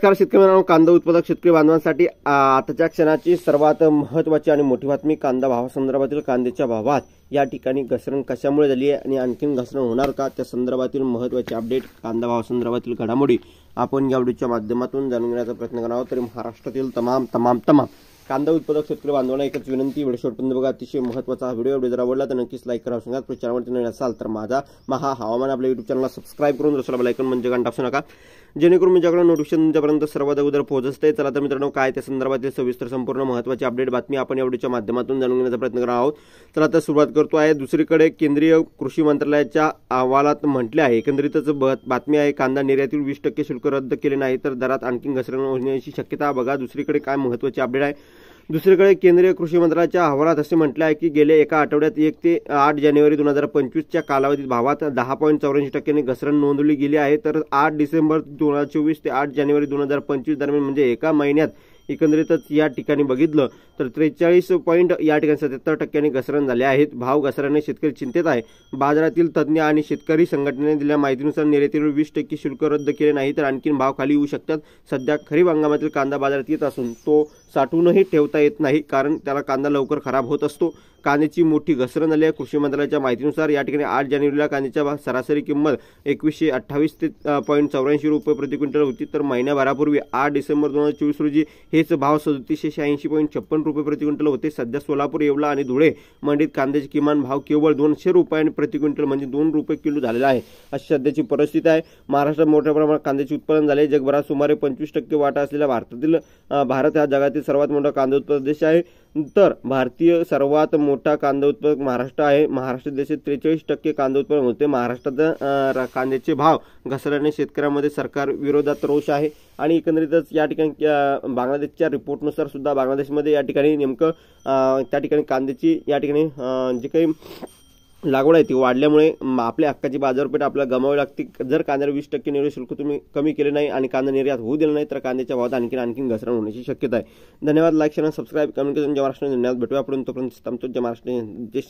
नमस्कार शेतकरी मित्रांनो, कांदा उत्पादक शेतकरी बांधवांसाठी आताच्या क्षणाची सर्वात महत्त्वाची आणि मोठी बातमी कांदा भावासंदर्भातील कांद्याच्या भावात या ठिकाणी घसरण कशामुळे झाली आहे आणि आणखीन घसरण होणार का त्या संदर्भातील महत्त्वाचे अपडेट कांदा भावासंदर्भातील घडामोडी आपण या व्हिडिओच्या माध्यमातून जाणून घेण्याचा प्रयत्न करणार आहोत। तरी महाराष्ट्रातील तमाम कांदा उत्पादक शेतकरी बांधवांना एकच विनंती, व्हिडिओ शेवटपर्यंत बघा। अतिशय महत्त्वाचा हा व्हिडिओ जर आवडला तर नक्कीच लाईक करा। सांगा चॅनलवरती नवीन असाल तर माझा महा हवामान आपल्या YouTube चॅनलला सबस्क्राइब करून दुसरा बेल आयकॉन म्हणजे घंटा दाबू नका, जेणेकरून माझ्याकडे नोटिफिकेशन तुमच्यापर्यंत सर्वात अगोदर पोहोचते। चला तर मित्रांनो, काय त्या संदर्भातील सविस्तर संपूर्ण महत्त्वाची अपडेट बातमी आपण या व्हिडिओच्या माध्यमातून जाणून घेण्याचा प्रयत्न करणार आहोत। चला तर सुरुवात करतो आहे। दुसरीकडे केंद्रीय कृषी मंत्रालयाच्या अहवालात म्हटले आहे, एकंदरीतच बातमी आहे, कांदा निर्यातीवर 20% शुल्क रद्द केले नाही तर दरात आणखी घसरण होण्याची शक्यता। बघा दुसरीकडे काय महत्त्वाची अपडेट आहे। दुसरीकडे केंद्रीय कृषी मंत्रालयाच्या अहवालात असे म्हटले आहे की गेल्या एका आठवड्यात 1 ते 8 जानेवारी 2025 च्या कालावधीत भावात 10.84% घसरण नोंदवली गेली आहे। तर 8 डिसेंबर 2024 ते 8 जानेवारी 2025 दरम्यान म्हणजे एका महिन्यात एकंदरीतच या ठिकाणी बघितलं तर 43.77% घसरण झाले आहेत। भाव घसरणाने शेतकरी चिंतेत आहे। बाजारातील तज्ञ आणि शेतकरी संघटनेने दिलेल्या माहितीनुसार निर्यातीवर 20% शुल्क रद्द केले नाही तर आणखीन भाव खाली येऊ शकतात। सध्या खरीप हंगामातील कांदा बाजारात येत असून तो साठवूनही ठेवता येत नाही, कारण त्याला कांदा लवकर खराब होत असतो। कांद्याची मोठी घसरण झाली आहे। कृषी मंत्रालयाच्या माहितीनुसार या ठिकाणी 8 जानेवारीला कांद्याच्या सरासरी किंमत 2128 रुपये प्रति क्विंटल होती, तर महिन्याभरापूर्वी 8 डिसेंबर 2024 रोजी हेच भाव 3780.56 रुपये प्रति क्विंटल होते। सध्या सोलापूर, येवला आणि धुळे मंडीत कांद्याचे किमान भाव केवळ 200 रुपयांनी प्रति क्विंटल म्हणजे 2 रुपये किलो झालेला आहे। अशी सध्याची परिस्थिती आहे। महाराष्ट्रात मोठ्या प्रमाणात कांद्याचे उत्पादन झाले। जगभरात सुमारे 25% वाटा असलेल्या भारत हा जगातील सर्वात मोठा कांदा उत्पादक देश आहे। तर भारतीय सर्वात मोठा कांदा उत्पादक महाराष्ट्र आहे। महाराष्ट्र देशात 43% कांदा उत्पादन होते। महाराष्ट्रात कांद्याचे भाव घसरल्याने शेतकऱ्यांमध्ये सरकार विरोधात रोष आहे आणि एकंदरीतच या ठिकाणी बांगलादेशच्या रिपोर्टनुसार सुद्धा बांगलादेशमध्ये या ठिकाणी नेमकं त्या ठिकाणी कांद्याची या ठिकाणी जे काही लागवड आहे ती वाढल्यामुळे आपल्या हक्काची बाजारपेठ आपल्याला गमावी लागते। जर कांद्याला 20% निर्यात शुल्क तुम्ही कमी केले नाही आणि कांदा निर्यात होऊ दिला नाही तर कांद्याच्या भावात आणखीन घसरण होण्याची शक्यता आहे। धन्यवाद। लाईक, शेअर, सबस्क्राइब, कमेंट करून महाराष्ट्र धन्यवाद। भेटूया आपण तोपर्यंत जय महाराष्ट्र, जय